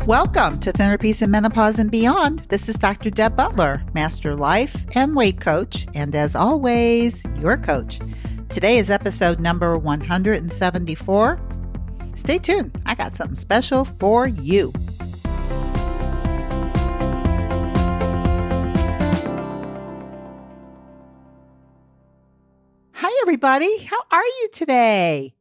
Welcome to Thinner Peace and Menopause and Beyond. This is Dr. Deb Butler, Master Life and Weight Coach, and as always, your coach. Today is episode number 174. Stay tuned. I got something special for you. Hi, everybody. How are you today?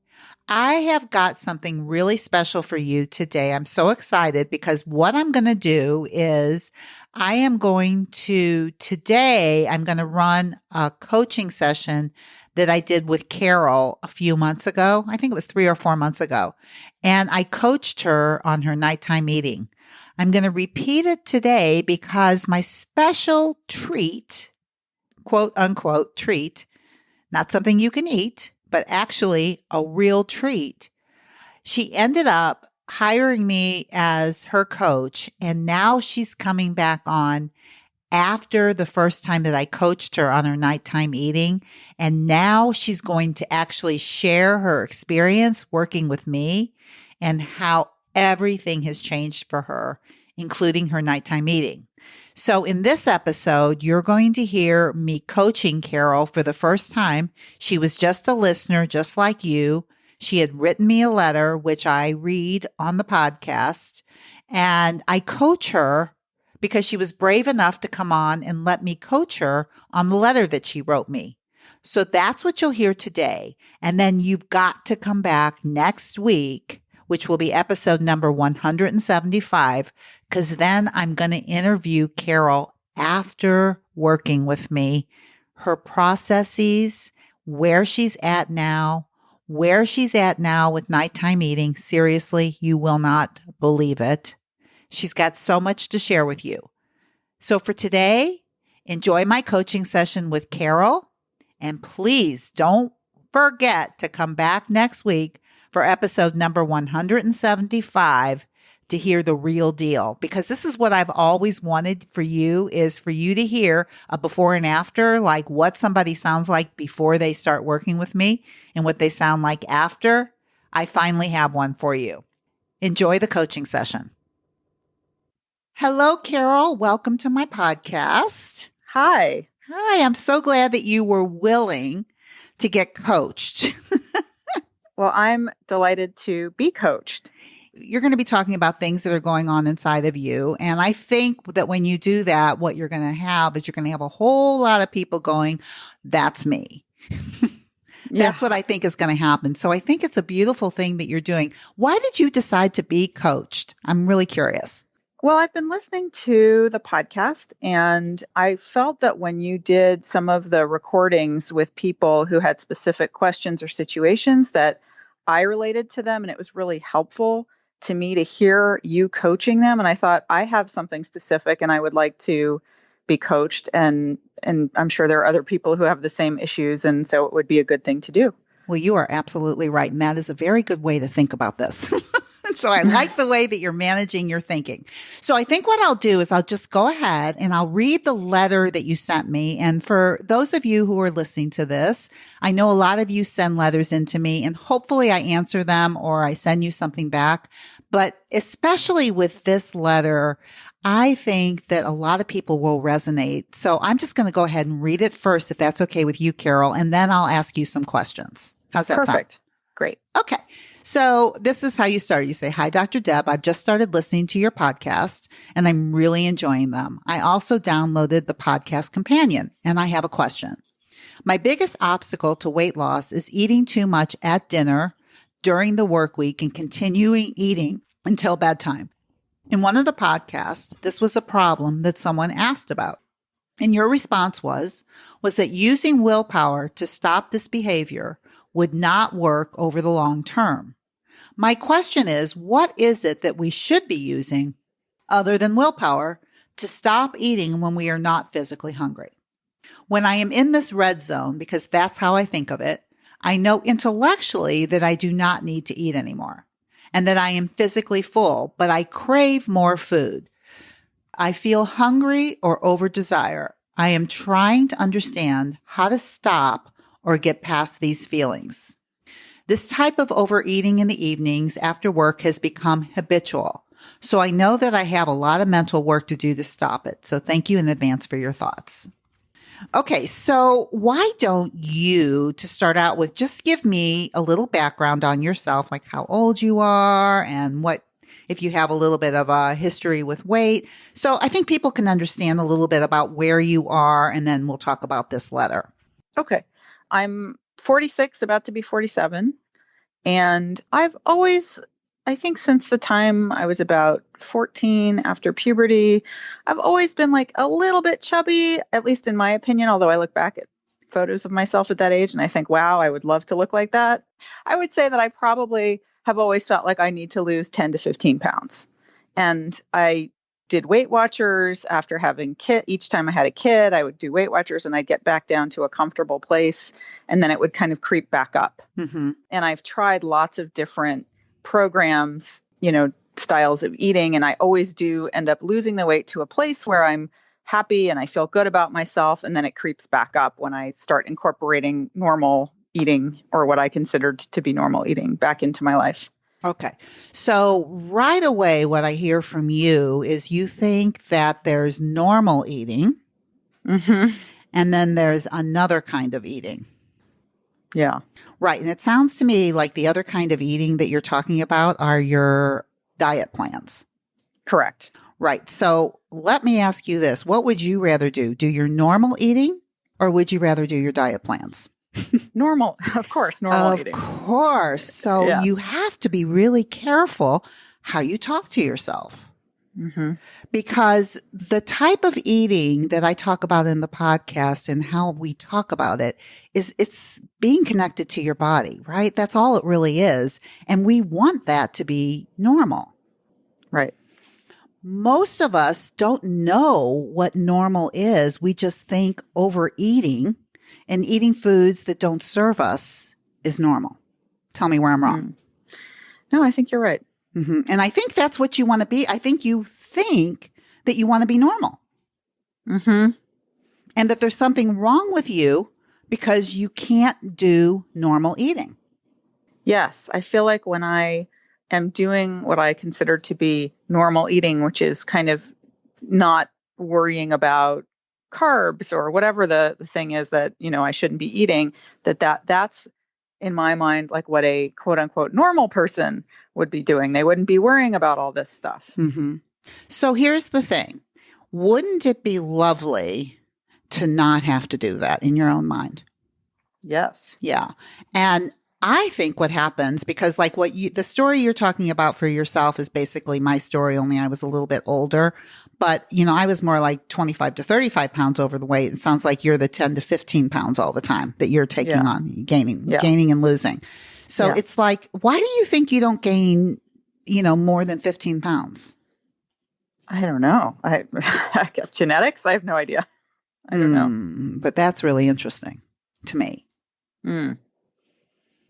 I have got something really special for you today. I'm so excited because what I'm going to do is I'm going to run a coaching session that I did with Carol a few months ago. I think it was 3 or 4 months ago. And I coached her on her nighttime eating. I'm going to repeat it today because my special treat, quote unquote treat, not something you can eat, but actually a real treat. She ended up hiring me as her coach, and now she's coming back on after the first time that I coached her on her nighttime eating. And now she's going to actually share her experience working with me and how everything has changed for her, including her nighttime eating. So in this episode, you're going to hear me coaching Carol for the first time. She was just a listener, just like you. She had written me a letter, which I read on the podcast, and I coach her because she was brave enough to come on and let me coach her on the letter that she wrote me. So that's what you'll hear today. And then you've got to come back next week, which will be episode number 175, because then I'm going to interview Carol after working with me, her processes, where she's at now with nighttime eating. Seriously, you will not believe it. She's got so much to share with you. So for today, enjoy my coaching session with Carol, and please don't forget to come back next week for episode number 175 to hear the real deal, because this is what I've always wanted for you, is for you to hear a before and after, like what somebody sounds like before they start working with me and what they sound like after. I finally have one for you. Enjoy the coaching session. Hello, Carol. Welcome to my podcast. Hi. Hi. I'm so glad that you were willing to get coached. Well, I'm delighted to be coached. You're going to be talking about things that are going on inside of you. And I think that when you do that, what you're going to have is you're going to have a whole lot of people going, that's me. That's what I think is going to happen. So I think it's a beautiful thing that you're doing. Why did you decide to be coached? I'm really curious. Well, I've been listening to the podcast, and I felt that when you did some of the recordings with people who had specific questions or situations, that I related to them, and it was really helpful to me to hear you coaching them. And I thought, I have something specific and I would like to be coached. And I'm sure there are other people who have the same issues. And so it would be a good thing to do. Well, you are absolutely right. And that is a very good way to think about this. So I like the way that you're managing your thinking. So I think what I'll do is I'll just go ahead and I'll read the letter that you sent me. And for those of you who are listening to this, I know a lot of you send letters into me, and hopefully I answer them or I send you something back. But especially with this letter, I think that a lot of people will resonate. So I'm just going to go ahead and read it first, if that's okay with you, Carol, and then I'll ask you some questions. How's that sound? Perfect. Great. Okay. So this is how you start. You say, hi, Dr. Deb. I've just started listening to your podcast and I'm really enjoying them. I also downloaded the podcast companion and I have a question. My biggest obstacle to weight loss is eating too much at dinner during the work week and continuing eating until bedtime. In one of the podcasts, this was a problem that someone asked about. And your response was that using willpower to stop this behavior would not work over the long term. My question is, what is it that we should be using other than willpower to stop eating when we are not physically hungry? When I am in this red zone, because that's how I think of it, I know intellectually that I do not need to eat anymore and that I am physically full, but I crave more food. I feel hungry or over desire. I am trying to understand how to stop or get past these feelings. This type of overeating in the evenings after work has become habitual. So I know that I have a lot of mental work to do to stop it. So thank you in advance for your thoughts. Okay, so why don't you, to start out with, just give me a little background on yourself, like how old you are and what, if you have a little bit of a history with weight. So I think people can understand a little bit about where you are, and then we'll talk about this letter. Okay. I'm 46, about to be 47. And I've always, I think since the time I was about 14 after puberty, I've always been like a little bit chubby, at least in my opinion, although I look back at photos of myself at that age and I think, wow, I would love to look like that. I would say that I probably have always felt like I need to lose 10 to 15 pounds. And I did Weight Watchers after having each time I had a kid, I would do Weight Watchers and I'd get back down to a comfortable place and then it would kind of creep back up. Mm-hmm. And I've tried lots of different programs, styles of eating, and I always do end up losing the weight to a place where I'm happy and I feel good about myself, and then it creeps back up when I start incorporating normal eating, or what I considered to be normal eating, back into my life. Okay. So right away, what I hear from you is you think that there's normal eating, Mm-hmm. and then there's another kind of eating. Yeah. Right. And it sounds to me like the other kind of eating that you're talking about are your diet plans. Correct. Right. So let me ask you this. What would you rather do? Do your normal eating, or would you rather do your diet plans? Normal, of course, normal eating. Of course. So Yeah. you have to be really careful how you talk to yourself. Mm-hmm. Because the type of eating that I talk about in the podcast and how we talk about it is it's being connected to your body, right? That's all it really is. And we want that to be normal. Right. Most of us don't know what normal is. We just think overeating and eating foods that don't serve us is normal. Tell me where I'm wrong. No, I think you're right. Mm-hmm. And I think that's what you want to be. I think you think that you want to be normal. Mm-hmm. And that there's something wrong with you because you can't do normal eating. Yes. I feel like when I am doing what I consider to be normal eating, which is kind of not worrying about carbs or whatever the thing is that, I shouldn't be eating, that's in my mind, like what a quote unquote normal person would be doing. They wouldn't be worrying about all this stuff. Mm-hmm. So here's the thing. Wouldn't it be lovely to not have to do that in your own mind? Yes. Yeah. And I think what happens, because like the story you're talking about for yourself is basically my story, only I was a little bit older. But, I was more like 25 to 35 pounds over the weight. It sounds like you're the 10 to 15 pounds all the time that you're taking on, gaining and losing. So it's like, why do you think you don't gain, more than 15 pounds? I don't know. I got genetics. I have no idea. I don't know. But that's really interesting to me. Mm.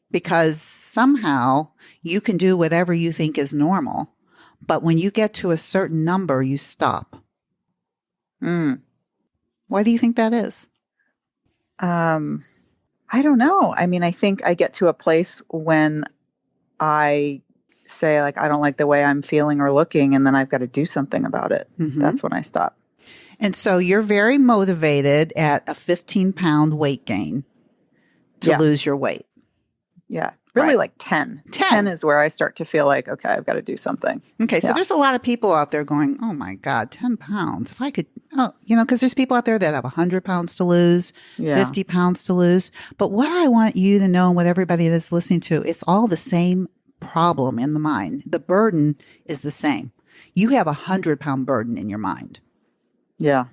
Because somehow you can do whatever you think is normal. But when you get to a certain number, you stop. Mm. Why do you think that is? I don't know. I mean, I think I get to a place when I say, like, I don't like the way I'm feeling or looking, and then I've got to do something about it. Mm-hmm. That's when I stop. And so you're very motivated at a 15-pound weight gain to lose your weight. Yeah. Really Right. like 10. 10. 10 is where I start to feel like, okay, I've got to do something. Okay. So Yeah. there's a lot of people out there going, oh my God, 10 pounds. If I could, because there's people out there that have 100 pounds to lose, Yeah. 50 pounds to lose. But what I want you to know and what everybody that's listening to, it's all the same problem in the mind. The burden is the same. You have a 100-pound burden in your mind, Yeah.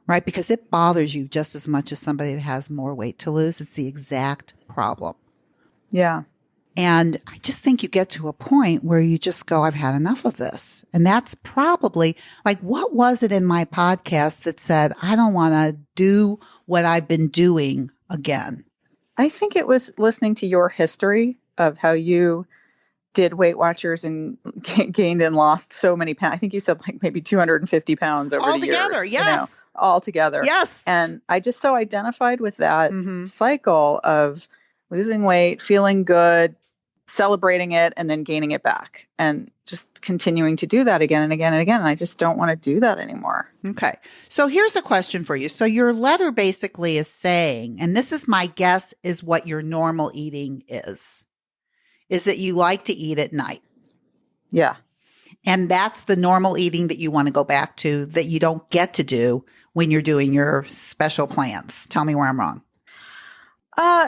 right? Because it bothers you just as much as somebody that has more weight to lose. It's the exact problem. Yeah. And I just think you get to a point where you just go, I've had enough of this. And that's probably like, what was it in my podcast that said, I don't want to do what I've been doing again? I think it was listening to your history of how you did Weight Watchers and gained and lost so many pounds. I think you said like maybe 250 pounds over the years. Altogether, yes. All together. Yes. And I just so identified with that Mhm. cycle of losing weight, feeling good, celebrating it and then gaining it back and just continuing to do that again and again and again. And I just don't want to do that anymore. Okay. So here's a question for you. So your letter basically is saying, and this is my guess, is what your normal eating is that you like to eat at night. Yeah. And that's the normal eating that you want to go back to that you don't get to do when you're doing your special plans. Tell me where I'm wrong.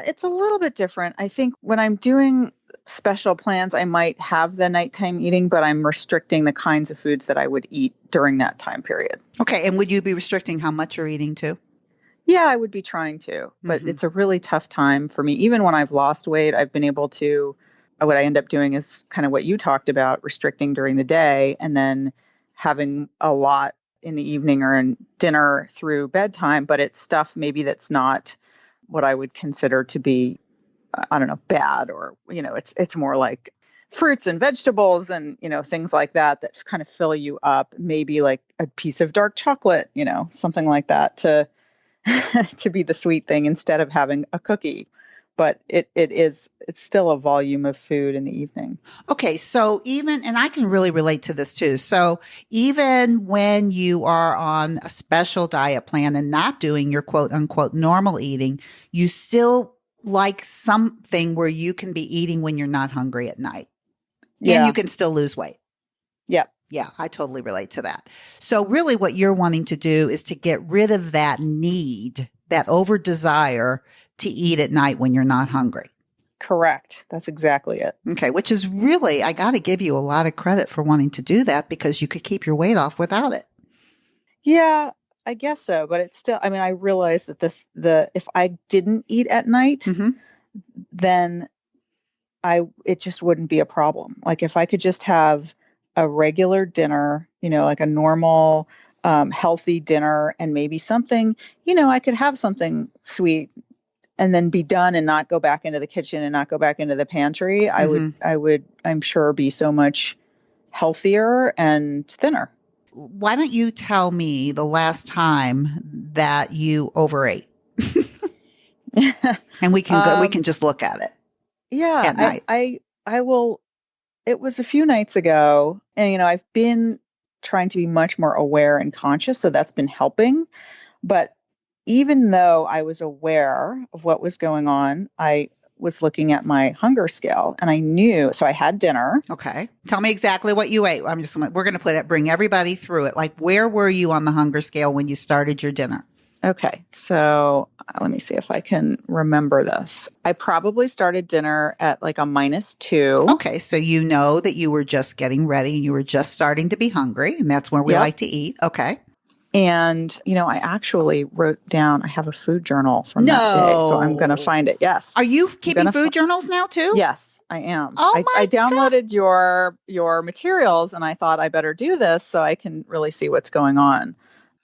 It's a little bit different. I think when I'm doing special plans, I might have the nighttime eating, but I'm restricting the kinds of foods that I would eat during that time period. Okay. And would you be restricting how much you're eating too? Yeah, I would be trying to, but it's a really tough time for me. Even when I've lost weight, I've been able to, what I end up doing is kind of what you talked about, restricting during the day and then having a lot in the evening or in dinner through bedtime, but it's stuff maybe that's not what I would consider to be, I don't know, bad, or, it's more like fruits and vegetables and, things like that kind of fill you up. Maybe like a piece of dark chocolate, something like that to be the sweet thing instead of having a cookie. But it's still a volume of food in the evening. Okay. So and I can really relate to this too. So even when you are on a special diet plan and not doing your quote unquote normal eating, you still like something where you can be eating when you're not hungry at night. Yeah. And you can still lose weight. Yeah. Yeah, I totally relate to that. So really what you're wanting to do is to get rid of that need, that over desire to eat at night when you're not hungry. Correct. That's exactly it. Okay, which is really, I got to give you a lot of credit for wanting to do that because you could keep your weight off without it. Yeah, I guess so. But it's still, I realize that the if I didn't eat at night, then it just wouldn't be a problem. Like if I could just have a regular dinner, like a normal, healthy dinner and maybe something, I could have something sweet and then be done and not go back into the kitchen and not go back into the pantry. I would, I'm sure, be so much healthier and thinner. Why don't you tell me the last time that you overate? And we can just look at it. Yeah, at night. I will. It was a few nights ago, and I've been trying to be much more aware and conscious, so that's been helping. But even though I was aware of what was going on, I was looking at my hunger scale, and I knew. So I had dinner. Okay, tell me exactly what you ate. We're going to bring everybody through it. Like, where were you on the hunger scale when you started your dinner? Okay, so let me see if I can remember this. I probably started dinner at like a -2. Okay, so you know that you were just getting ready and you were just starting to be hungry, and that's where we like to eat. Okay. And, I actually wrote down, I have a food journal from that day, so I'm going to find it. Yes. Are you keeping food journals now too? Yes, I am. Oh I downloaded your materials and I thought I better do this so I can really see what's going on.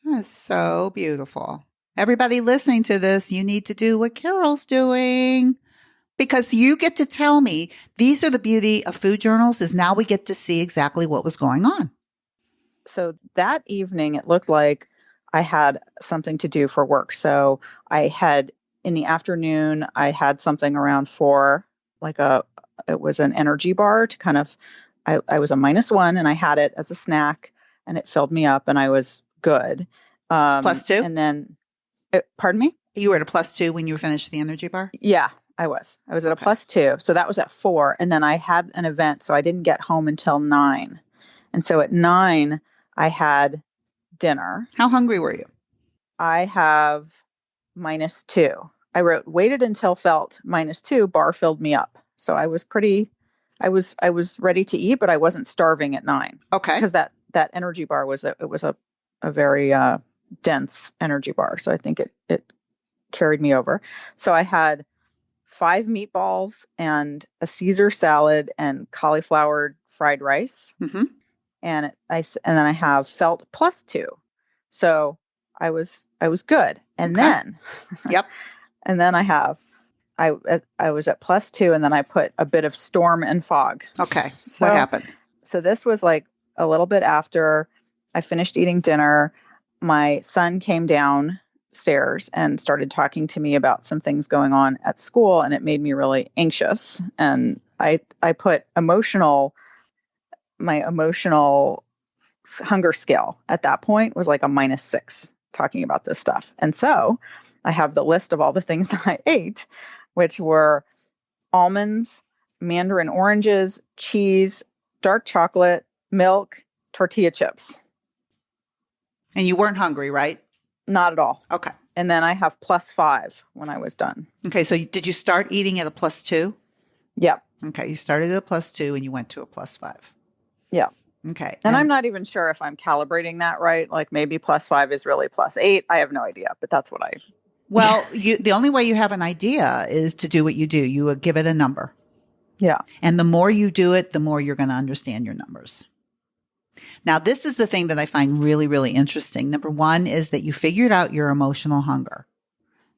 That's so beautiful. Everybody listening to this, you need to do what Carol's doing because you get to tell me these are the beauty of food journals is now we get to see exactly what was going on. So that evening, it looked like I had something to do for work. So in the afternoon, I had something around 4, it was an energy bar to kind of, I was a -1 and I had it as a snack and it filled me up and I was good. +2? And then, pardon me? You were at a +2 when you finished the energy bar? Yeah, I was. I was at a +2. So that was at 4. And then I had an event. So I didn't get home until 9. And so at 9, I had dinner. How hungry were you? I have -2. I waited until felt -2, bar filled me up. So I was I was ready to eat, but I wasn't starving at 9. Okay. Because that energy bar was a very dense energy bar. So I think it carried me over. So I had 5 meatballs and a Caesar salad and cauliflower fried rice. Mm-hmm. And then I have felt +2. So I was good. And then, yep. And then I was at +2 and then I put a bit of storm and fog. Okay. So, what happened? So this was like a little bit after I finished eating dinner. My son came down downstairs and started talking to me about some things going on at school, and it made me really anxious. And I put my emotional hunger scale at that point was like a -6 talking about this stuff. And so I have the list of all the things that I ate, which were almonds, mandarin oranges, cheese, dark chocolate, milk, tortilla chips. And you weren't hungry, right? Not at all. Okay. And then I have +5 when I was done. Okay. So did you start eating at a +2? Yep. Okay. You started at a +2 and you went to a +5. Yeah. Okay. And I'm not even sure if I'm calibrating that right. Like maybe +5 is really +8. I have no idea, but that's what I. Well, the only way you have an idea is to do what you do. You would give it a number. Yeah. And the more you do it, the more you're going to understand your numbers. Now, this is the thing that I find really, really interesting. Number one is that you figured out your emotional hunger.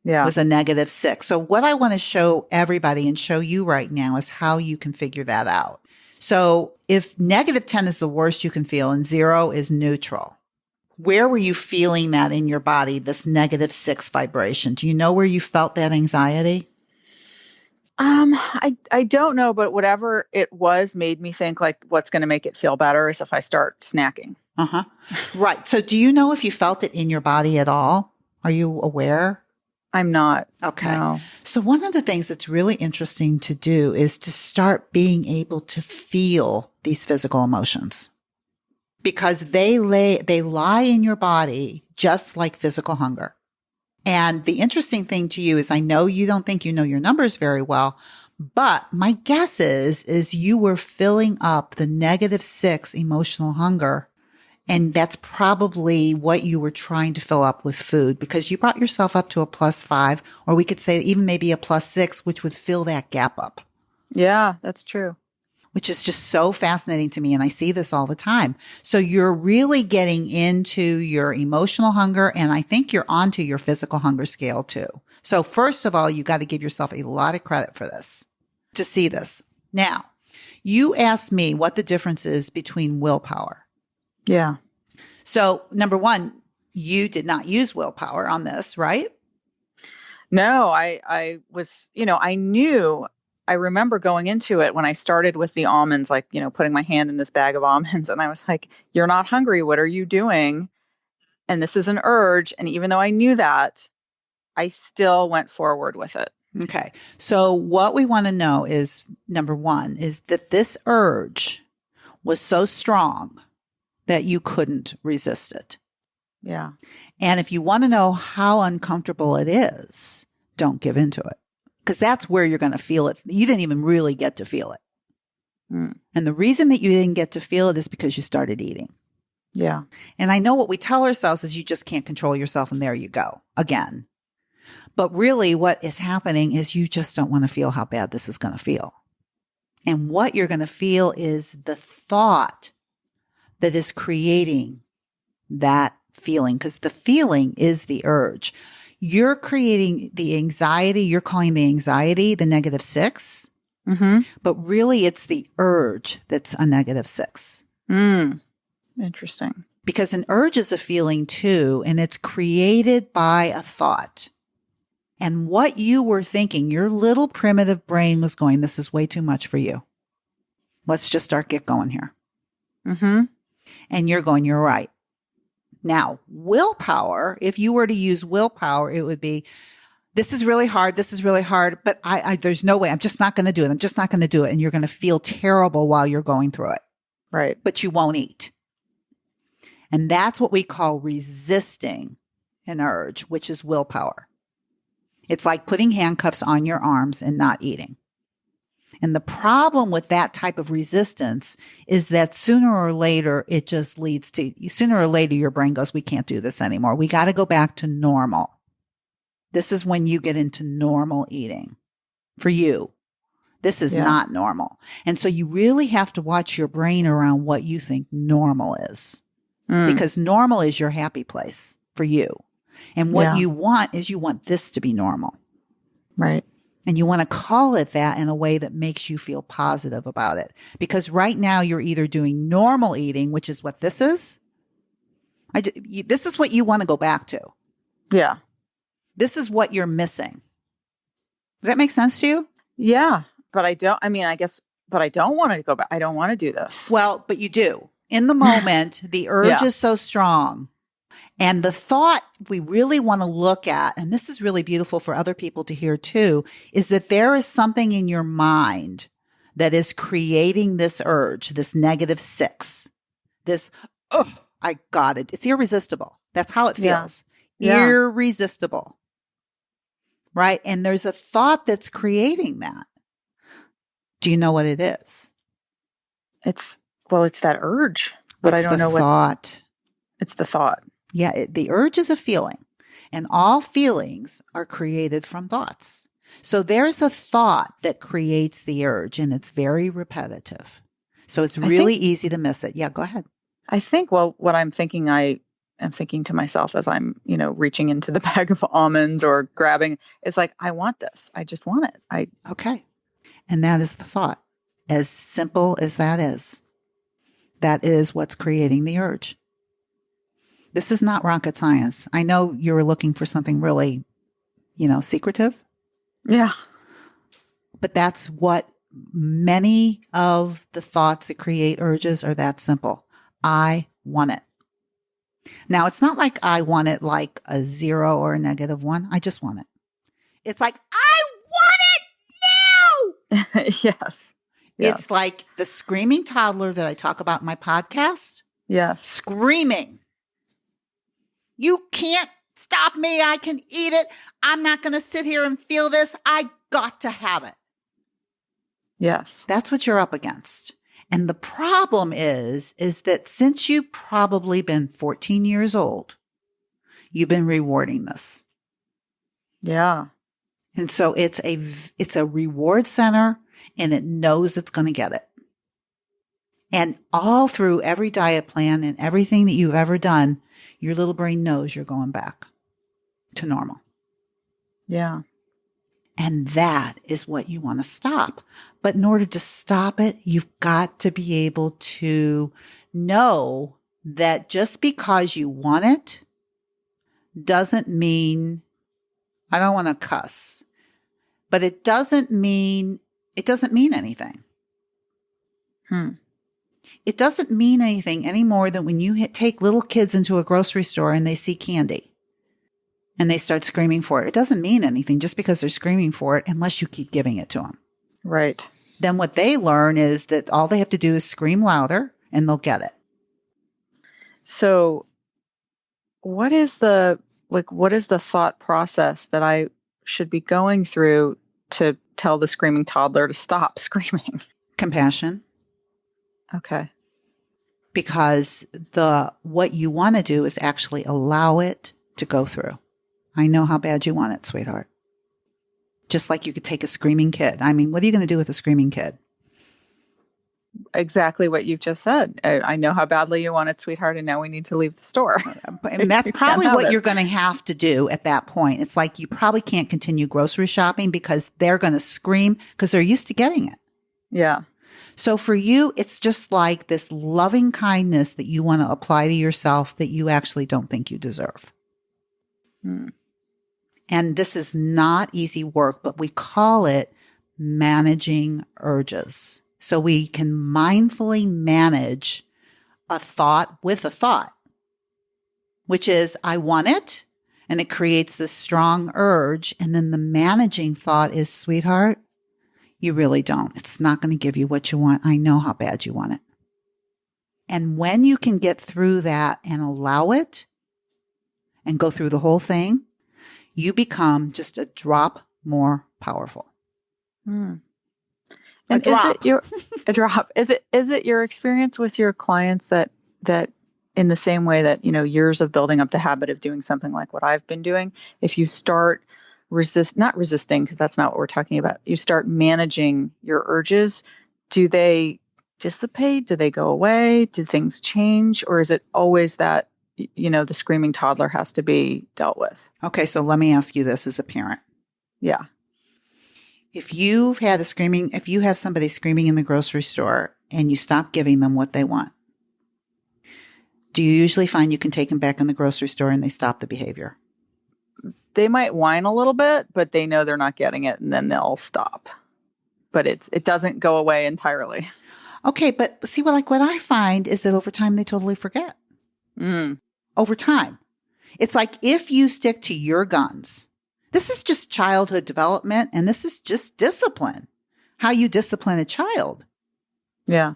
Yeah. Was a -6. So what I want to show everybody and show you right now is how you can figure that out. So if -10 is the worst you can feel and 0 is neutral, where were you feeling that in your body, this -6 vibration? Do you know where you felt that anxiety? I don't know, but whatever it was made me think like what's going to make it feel better is if I start snacking. Uh-huh. Right. So do you know if you felt it in your body at all? Are you aware? I'm not. Okay. No. So one of the things that's really interesting to do is to start being able to feel these physical emotions because they lie in your body just like physical hunger. And the interesting thing to you is I know you don't think you know your numbers very well, but my guess is you were filling up the -6 emotional hunger. And that's probably what you were trying to fill up with food because you brought yourself up to a +5, or we could say even maybe a +6, which would fill that gap up. Yeah, that's true. Which is just so fascinating to me. And I see this all the time. So you're really getting into your emotional hunger. And I think you're onto your physical hunger scale too. So first of all, you got to give yourself a lot of credit for this, to see this. Now, you asked me what the difference is between willpower. Yeah. So number one, you did not use willpower on this, right? No, I was, I remember going into it when I started with the almonds, like, putting my hand in this bag of almonds and I was like, you're not hungry. What are you doing? And this is an urge. And even though I knew that, I still went forward with it. Okay. So what we want to know is number one is that this urge was so strong that you couldn't resist it. Yeah. And if you want to know how uncomfortable it is, don't give into it because that's where you're going to feel it. You didn't even really get to feel it. Mm. And the reason that you didn't get to feel it is because you started eating. Yeah. And I know what we tell ourselves is you just can't control yourself and there you go again. But really what is happening is you just don't want to feel how bad this is going to feel. And what you're going to feel is the thought that is creating that feeling because the feeling is the urge. You're creating the anxiety. You're calling the anxiety the -6, but really it's the urge that's a -6. Interesting. Because an urge is a feeling too, and it's created by a thought. And what you were thinking, your little primitive brain was going, this is way too much for you. Let's just get going here. And you're going, you're right. Now, willpower, if you were to use willpower, it would be, this is really hard. This is really hard, but there's no way. I'm just not going to do it. I'm just not going to do it. And you're going to feel terrible while you're going through it. Right. But you won't eat. And that's what we call resisting an urge, which is willpower. It's like putting handcuffs on your arms and not eating. And the problem with that type of resistance is that sooner or later, it just leads to, sooner or later, your brain goes, we can't do this anymore. We got to go back to normal. This is when you get into normal eating for you. This is not normal. And so you really have to watch your brain around what you think normal is. Because normal is your happy place for you. And what you want is you want this to be normal. Right. And you want to call it that in a way that makes you feel positive about it. Because right now you're either doing normal eating, which is what this is. This is what you want to go back to. Yeah. This is what you're missing. Does that make sense to you? Yeah. But I don't, I mean, I guess, but I don't want to go back. I don't want to do this. Well, but you do. In the moment, the urge Yeah. is so strong. And the thought we really want to look at, and this is really beautiful for other people to hear too, is that there is something in your mind that is creating this urge, this -6, this, oh, I got it. It's irresistible. That's how it Yeah. feels. Yeah. Irresistible. Right? And there's a thought that's creating that. Do you know what it is? It's that urge, but What's I don't know the what thought? it's the thought. Yeah, the urge is a feeling, and all feelings are created from thoughts. So there's a thought that creates the urge, and it's very repetitive. So it's really easy to miss it. Yeah, go ahead. I think, well, what I'm thinking, I am thinking to myself as I'm, reaching into the bag of almonds or grabbing, it's like, I want this. I just want it. Okay. And that is the thought. As simple as that is what's creating the urge. This is not rocket science. I know you were looking for something really, secretive. Yeah. But that's what many of the thoughts that create urges are, that simple. I want it. Now, it's not like I want it like a 0 or a -1. I just want it. It's like, I want it now. Yes. It's like the screaming toddler that I talk about in my podcast. Yes. Screaming. You can't stop me. I can eat it. I'm not going to sit here and feel this. I got to have it. Yes. That's what you're up against. And the problem is that since you've probably been 14 years old, you've been rewarding this. Yeah. And so it's a reward center, and it knows it's going to get it. And all through every diet plan and everything that you've ever done, your little brain knows you're going back to normal. Yeah. And that is what you want to stop. But in order to stop it, you've got to be able to know that just because you want it doesn't mean, I don't want to cuss, but it doesn't mean anything. It doesn't mean anything any more than when you take little kids into a grocery store and they see candy and they start screaming for it. It doesn't mean anything just because they're screaming for it unless you keep giving it to them. Right. Then what they learn is that all they have to do is scream louder and they'll get it. So what is the thought process that I should be going through to tell the screaming toddler to stop screaming? Compassion. Okay. Because what you want to do is actually allow it to go through. I know how bad you want it, sweetheart. Just like you could take a screaming kid. I mean, what are you going to do with a screaming kid? Exactly what you've just said. I know how badly you want it, sweetheart, and now we need to leave the store. And that's probably what you're going to have to do at that point. It's like you probably can't continue grocery shopping because they're going to scream because they're used to getting it. Yeah. So for you, it's just like this loving kindness that you want to apply to yourself that you actually don't think you deserve. And this is not easy work, but we call it managing urges. So we can mindfully manage a thought with a thought, which is, I want it. And it creates this strong urge. And then the managing thought is, sweetheart, you really don't. It's not going to give you what you want. I know how bad you want it. And when you can get through that and allow it and go through the whole thing, you become just a drop more powerful. And is it your experience with your clients that in the same way that, years of building up the habit of doing something like what I've been doing, if you start not resisting, because that's not what we're talking about, you start managing your urges, do they dissipate? Do they go away? Do things change? Or is it always that, the screaming toddler has to be dealt with? Okay, so let me ask you this as a parent. Yeah. If you have somebody screaming in the grocery store and you stop giving them what they want, do you usually find you can take them back in the grocery store and they stop the behavior? they might whine a little bit, but they know they're not getting it, and then they'll stop. But it doesn't go away entirely. Okay, but see, what I find is that over time they totally forget. Over time. It's like if you stick to your guns, this is just childhood development, and this is just discipline. How you discipline a child. Yeah.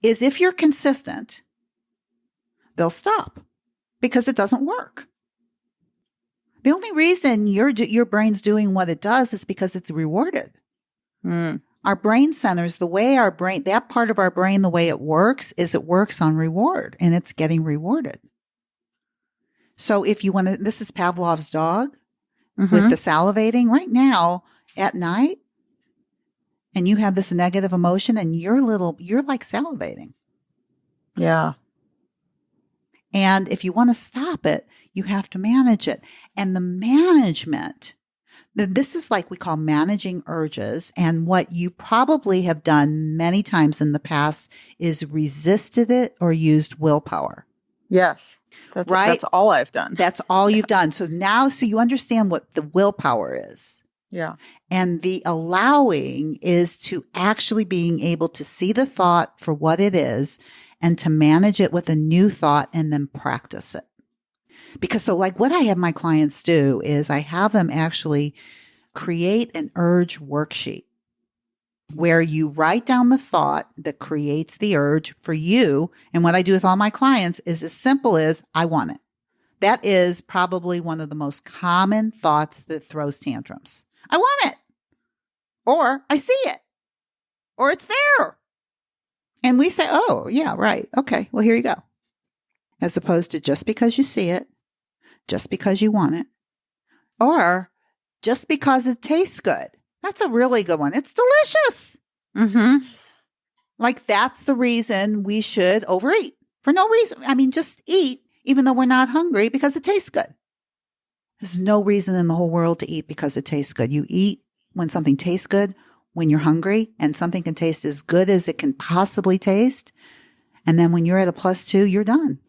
Is if you're consistent, they'll stop because it doesn't work. The only reason your brain's doing what it does is because it's rewarded. Our brain centers, that part of our brain, the way it works is it works on reward, and it's getting rewarded. So if you want to, this is Pavlov's dog with the salivating right now at night, and you have this negative emotion and you're like salivating. Yeah. And if you want to stop it, you have to manage it. And the management, this is like we call managing urges. And what you probably have done many times in the past is resisted it or used willpower. Yes. That's all I've done. That's all you've done. So you understand what the willpower is. Yeah. And the allowing is to actually being able to see the thought for what it is and to manage it with a new thought and then practice it. Because what I have my clients do is I have them actually create an urge worksheet where you write down the thought that creates the urge for you. And what I do with all my clients is as simple as I want it. That is probably one of the most common thoughts that throws tantrums. I want it. Or I see it. Or it's there. And we say, oh, yeah, right. Okay, well, here you go. As opposed to just because you see it, just because you want it, or just because it tastes good. That's a really good one. It's delicious. That's the reason we should overeat. For no reason. I mean, just eat, even though we're not hungry, because it tastes good. There's no reason in the whole world to eat because it tastes good. You eat when something tastes good, when you're hungry, and something can taste as good as it can possibly taste. And then when you're at a +2, you're done.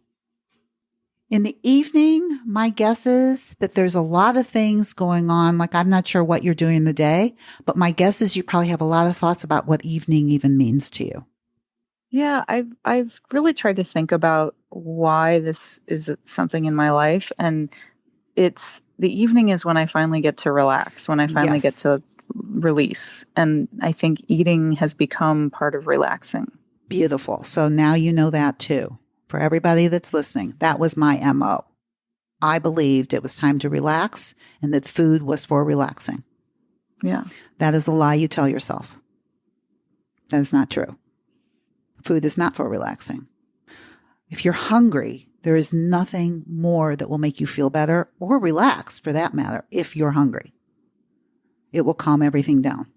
In the evening, my guess is that there's a lot of things going on. I'm not sure what you're doing in the day, but my guess is you probably have a lot of thoughts about what evening even means to you. Yeah, I've really tried to think about why this is something in my life, and it's the evening is when I finally get to relax, when I finally get to release, and I think eating has become part of relaxing. Beautiful. So now you know that too. For everybody that's listening, that was my MO. I believed it was time to relax and that food was for relaxing. Yeah. That is a lie you tell yourself. That is not true. Food is not for relaxing. If you're hungry, there is nothing more that will make you feel better or relax, for that matter, if you're hungry. It will calm everything down.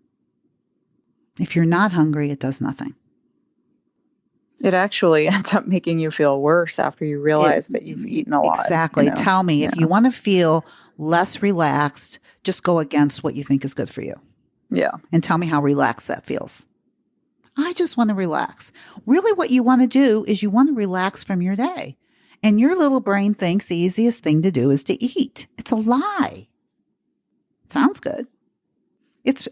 If you're not hungry, it does nothing. It actually ends up making you feel worse after you realize that you've eaten a lot. Exactly. Tell me, if you want to feel less relaxed, just go against what you think is good for you. Yeah. And tell me how relaxed that feels. I just want to relax. Really, what you want to do is you want to relax from your day. And your little brain thinks the easiest thing to do is to eat. It's a lie. It sounds good. It's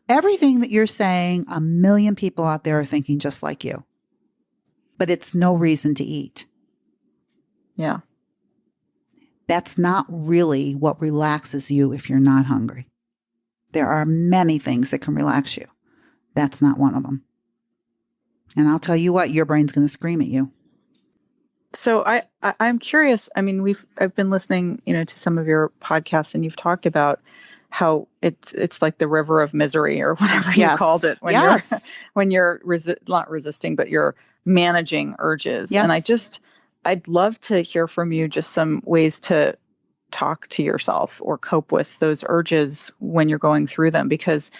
everything that you're saying, 1 million people out there are thinking just like you. But it's no reason to eat. Yeah. That's not really what relaxes you if you're not hungry. There are many things that can relax you. That's not one of them. And I'll tell you what, your brain's going to scream at you. So I'm curious. I mean, I've been listening, to some of your podcasts, and you've talked about how it's like the river of misery or whatever you called it when you're not resisting, but you're managing urges. Yes. And I'd love to hear from you just some ways to talk to yourself or cope with those urges when you're going through them. Because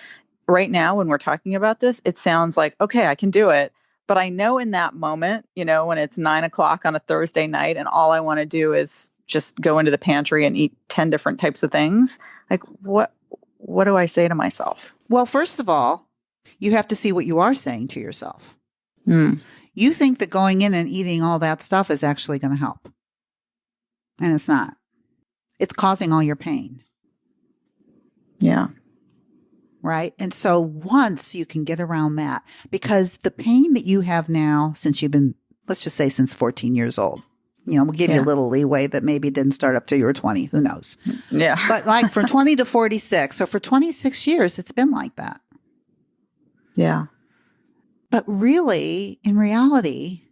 right now, when we're talking about this, it sounds like, okay, I can do it. But I know in that moment, when it's 9:00 on a Thursday night and all I want to do is just go into the pantry and eat 10 different types of things, like what do I say to myself? Well, first of all, you have to see what you are saying to yourself. You think that going in and eating all that stuff is actually going to help. And it's not. It's causing all your pain. Yeah. Right. And so once you can get around that, because the pain that you have now, since you've been, let's just say since 14 years old, we'll give you a little leeway that maybe it didn't start up till you were 20. Who knows? Yeah. But like from 20 to 46. So for 26 years, it's been like that. Yeah. But really, in reality,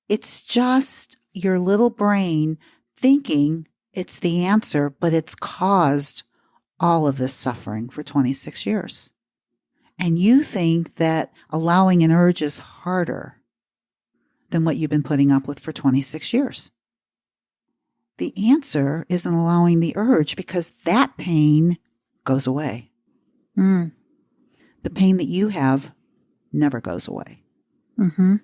it's just your little brain thinking it's the answer, but it's caused all of this suffering for 26 years. And you think that allowing an urge is harder than what you've been putting up with for 26 years. The answer isn't allowing the urge because that pain goes away. Mm. The pain that you have never goes away. Mm-hmm.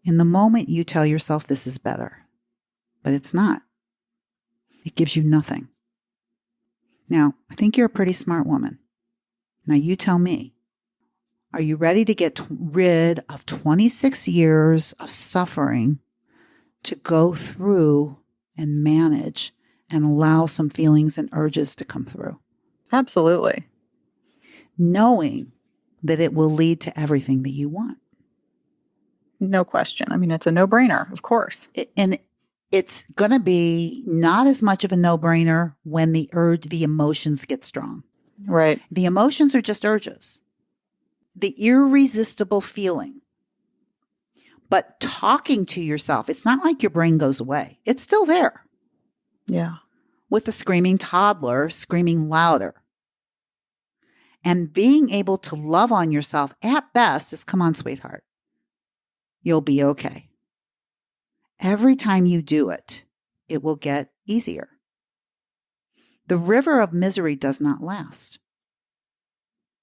In the moment, you tell yourself this is better, but it's not. It gives you nothing. Now, I think you're a pretty smart woman. Now, you tell me, are you ready to get rid of 26 years of suffering to go through and manage and allow some feelings and urges to come through? Absolutely. Knowing that it will lead to everything that you want. No question. I mean, it's a no-brainer, of course. And it's going to be not as much of a no-brainer when the emotions get strong. Right. The emotions are just urges. The irresistible feeling. But talking to yourself, it's not like your brain goes away. It's still there. Yeah. With the screaming toddler screaming louder. And being able to love on yourself at best is, come on, sweetheart. You'll be okay. Every time you do it, it will get easier. The river of misery does not last.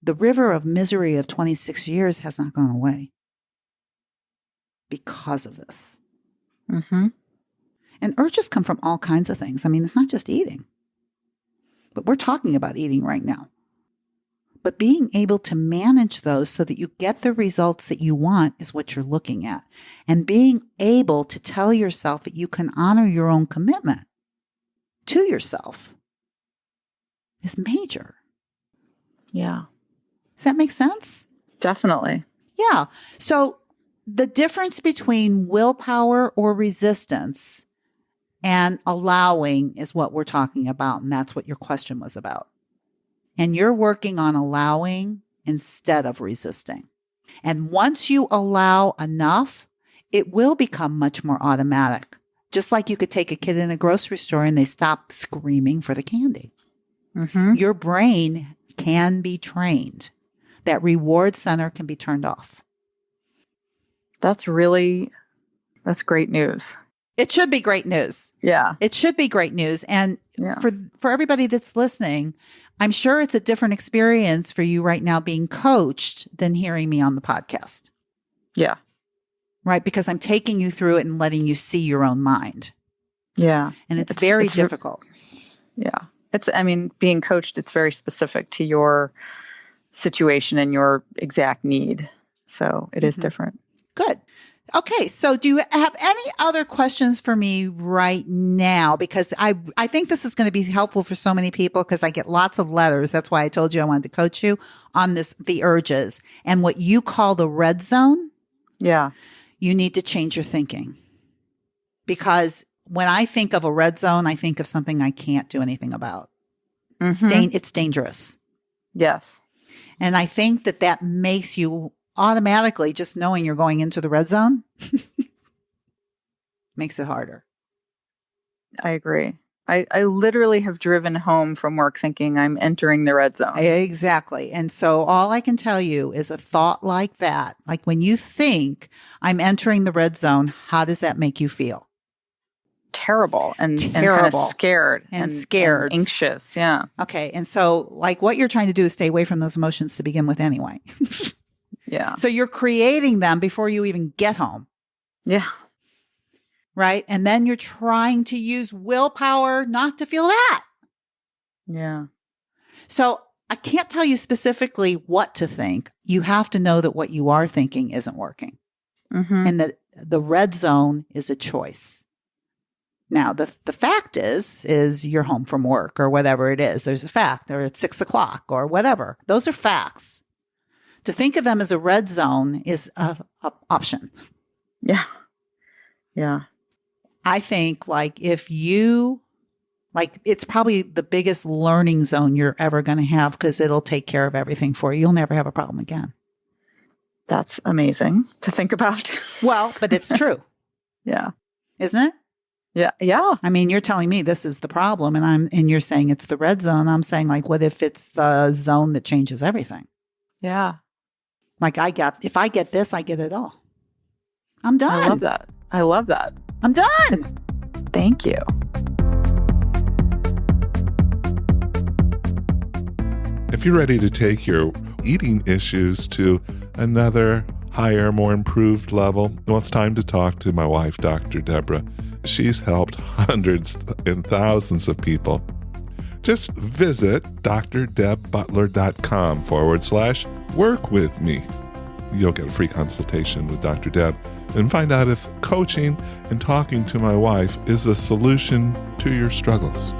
The river of misery of 26 years has not gone away because of this. Mm-hmm. And urges come from all kinds of things. I mean, it's not just eating. But we're talking about eating right now. But being able to manage those so that you get the results that you want is what you're looking at. And being able to tell yourself that you can honor your own commitment to yourself is major. Yeah. Does that make sense? Definitely. Yeah. So the difference between willpower or resistance and allowing is what we're talking about. And that's what your question was about. And you're working on allowing instead of resisting. And once you allow enough, it will become much more automatic. Just like you could take a kid in a grocery store and they stop screaming for the candy. Mm-hmm. Your brain can be trained. That reward center can be turned off. That's great news. It should be great news. Yeah. It should be great news. And for everybody that's listening, I'm sure it's a different experience for you right now being coached than hearing me on the podcast. Yeah. Right? Because I'm taking you through it and letting you see your own mind. Yeah. And it's very difficult. Yeah. Being coached, it's very specific to your situation and your exact need. So it is different. Good. Okay. So do you have any other questions for me right now? Because I think this is going to be helpful for so many people because I get lots of letters. That's why I told you I wanted to coach you on the urges and what you call the red zone. Yeah. You need to change your thinking because when I think of a red zone, I think of something I can't do anything about. Mm-hmm. It's dangerous. Yes. And I think that makes you automatically, just knowing you're going into the red zone makes it harder. I agree. I literally have driven home from work thinking I'm entering the red zone. Exactly. And so all I can tell you is a thought like that, like when you think I'm entering the red zone, how does that make you feel? Terrible and kind of scared and anxious. Yeah. Okay. And so like what you're trying to do is stay away from those emotions to begin with anyway. Yeah. So you're creating them before you even get home. Yeah. Right. And then you're trying to use willpower not to feel that. Yeah. So I can't tell you specifically what to think. You have to know that what you are thinking isn't working. Mm-hmm. And that the red zone is a choice. Now, the fact is you're home from work or whatever it is. There's a fact, or it's 6:00 or whatever. Those are facts. To think of them as a red zone is a option. Yeah. Yeah. I think if you, it's probably the biggest learning zone you're ever going to have because it'll take care of everything for you. You'll never have a problem again. That's amazing to think about. Well, but it's true. Yeah. Isn't it? Yeah. Yeah. I mean, you're telling me this is the problem and you're saying it's the red zone. I'm saying what if it's the zone that changes everything? Yeah. If I get this, I get it all. I'm done. I love that. I'm done. Thank you. If you're ready to take your eating issues to another higher, more improved level, well, it's time to talk to my wife, Dr. Deborah. She's helped hundreds and thousands of people. Just visit drdebbutler.com/work with me. You'll get a free consultation with Dr. Deb and find out if coaching and talking to my wife is a solution to your struggles.